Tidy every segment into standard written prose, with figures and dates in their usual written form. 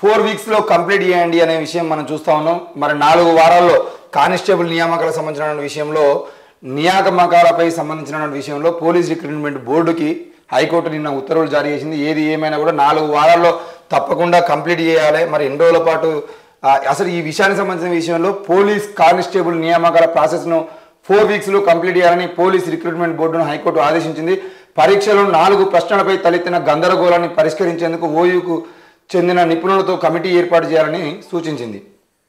4 వీక్స్లో complete చేయండి అనే విషయం మనం చూస్తూ ఉన్నాం. మరి 4 వారాల్లో కానిస్టేబుల్ నియామకాలకు సంబంధించిన విషయంలో నియామకాలపై సంబంధించిన విషయంలో పోలీస్ రిక్రూట్మెంట్ బోర్డుకి హైకోర్టు నిన్న ఉత్తర్వులు జారీ చేసింది. ఏది ఏమైనా కూడా 4 వారాల్లో తప్పకుండా కంప్లీట్ చేయాలి. మరి ఎన్ని రోజుల పాటు అసలు ఈ విషయానికి సంబంధించిన విషయంలో పోలీస్ కానిస్టేబుల్ నియామకాల ప్రాసెస్ను 4 వీక్స్లో కంప్లీట్ చేయాలని పోలీస్ రిక్రూట్మెంట్ బోర్డును హైకోర్టు ఆదేశించింది. పరీక్షలో 4 ప్రశ్నలపై తలెత్తిన గందరగోళాన్ని పరిష్కరించేందుకు ఓయూకు చెందిన నిపుణులతో కమిటీ ఏర్పాటు చేయాలని సూచించింది.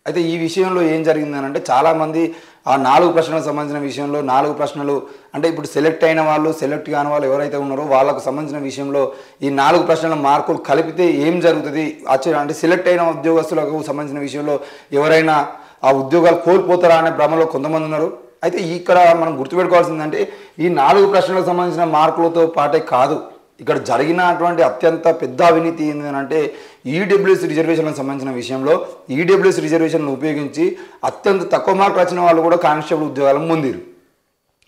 అయితే ఈ విషయంలో ఏం జరిగిందనంటే చాలామంది ఆ 4 ప్రశ్నలకు సంబంధించిన విషయంలో 4 ప్రశ్నలు అంటే ఇప్పుడు సెలెక్ట్ అయిన వాళ్ళు సెలెక్ట్ కాని వాళ్ళు ఎవరైతే ఉన్నారో వాళ్ళకు సంబంధించిన విషయంలో ఈ 4 ప్రశ్నల మార్కులు కలిపితే ఏం జరుగుతుంది అంటే సెలెక్ట్ అయిన ఉద్యోగస్తులకు సంబంధించిన విషయంలో ఎవరైనా ఆ ఉద్యోగాలు కోల్పోతారా అనే భ్రమలో కొంతమంది ఉన్నారు. అయితే ఇక్కడ మనం గుర్తుపెట్టుకోవాల్సిందంటే ఈ 4 ప్రశ్నలకు సంబంధించిన మార్కులతో పాటే కాదు, ఇక్కడ జరిగినటువంటి అత్యంత పెద్ద అవినీతి ఏంటంటే ఈడబ్ల్యూఎస్ రిజర్వేషన్లకు సంబంధించిన విషయంలో ఈడబ్ల్యూఎస్ రిజర్వేషన్ను ఉపయోగించి అత్యంత తక్కువ మార్కులు వచ్చిన వాళ్ళు కూడా కానిస్టేబుల్ ఉద్యోగాలను పొందిరు.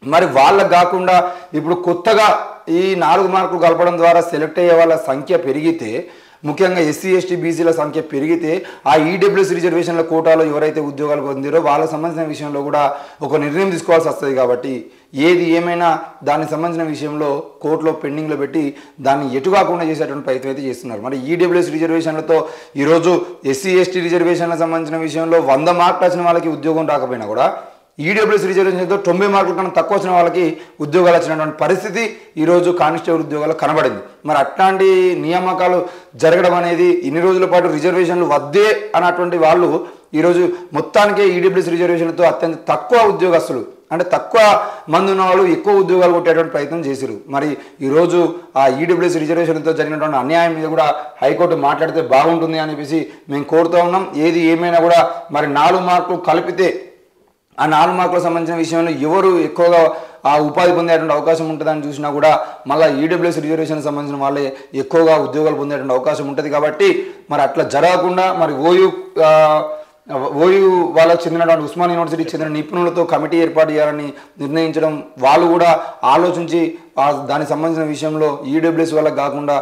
మరి వాళ్ళకు కాకుండా ఇప్పుడు కొత్తగా ఈ 4 మార్కులు కలపడం ద్వారా సెలెక్ట్ అయ్యే వాళ్ళ సంఖ్య పెరిగితే, ముఖ్యంగా ఎస్సీ ఎస్టీ బీసీల సంఖ్య పెరిగితే ఆ ఈడబ్ల్యూఎస్ రిజర్వేషన్ల కోటాలో ఎవరైతే ఉద్యోగాలు పొందిరో వాళ్ళకి సంబంధించిన విషయంలో కూడా ఒక నిర్ణయం తీసుకోవాల్సి వస్తుంది. కాబట్టి ఏది ఏమైనా దానికి సంబంధించిన విషయంలో కోర్టులో పెండింగ్లో పెట్టి దాన్ని ఎటు కాకుండా చేసేటువంటి ప్రయత్నం అయితే చేస్తున్నారు. మరి ఈడబ్ల్యూఎస్ రిజర్వేషన్లతో ఈరోజు ఎస్సీ ఎస్టీ రిజర్వేషన్లకు సంబంధించిన విషయంలో 100 మార్కులు వచ్చిన వాళ్ళకి ఉద్యోగం రాకపోయినా కూడా ఈడబ్ల్యూఎస్ రిజర్వేషన్తో 90 మార్కుల కన్నా తక్కువ వచ్చిన వాళ్ళకి ఉద్యోగాలు వచ్చినటువంటి పరిస్థితి ఈరోజు కానిస్టేబుల్ ఉద్యోగాలు కనబడింది. మరి అట్లాంటి నియామకాలు జరగడం అనేది ఇన్ని రోజుల పాటు రిజర్వేషన్లు వద్దే అన్నటువంటి వాళ్ళు ఈరోజు మొత్తానికే ఈడబ్ల్యూఎస్ రిజర్వేషన్లతో అత్యంత తక్కువ ఉద్యోగస్తులు అంటే తక్కువ మంది ఉన్న వాళ్ళు ఎక్కువ ఉద్యోగాలు కొట్టేటువంటి ప్రయత్నం చేశారు. మరి ఈరోజు ఆ ఈడబ్ల్యూఎస్ రిజర్వేషన్తో జరిగినటువంటి అన్యాయం మీద కూడా హైకోర్టు మాట్లాడితే బాగుంటుంది అనిపించి మేము కోరుతూ ఉన్నాం. ఏది ఏమైనా కూడా మరి 4 మార్కులు కలిపితే ఆ 4 మార్కులకు సంబంధించిన విషయంలో ఎవరు ఎక్కువగా ఆ ఉపాధి పొందేటువంటి అవకాశం ఉంటుందని చూసినా కూడా మళ్ళీ ఈడబ్ల్యూఎస్ రిజర్వేషన్కి సంబంధించిన వాళ్ళే ఎక్కువగా ఉద్యోగాలు పొందేటువంటి అవకాశం ఉంటుంది. కాబట్టి మరి అట్లా జరగకుండా మరి ఓయూ వాళ్ళకు చెందినటువంటి ఉస్మాన్ యూనివర్సిటీకి చెందిన నిపుణులతో కమిటీ ఏర్పాటు చేయాలని నిర్ణయించడం, వాళ్ళు కూడా ఆలోచించి దానికి సంబంధించిన విషయంలో ఈడబ్ల్యూఎస్ వాళ్ళకి కాకుండా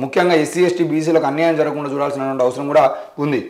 ముఖ్యంగా ఎస్సీ ఎస్టీ బీసీలకు అన్యాయం జరగకుండా చూడాల్సినటువంటి అవసరం కూడా ఉంది.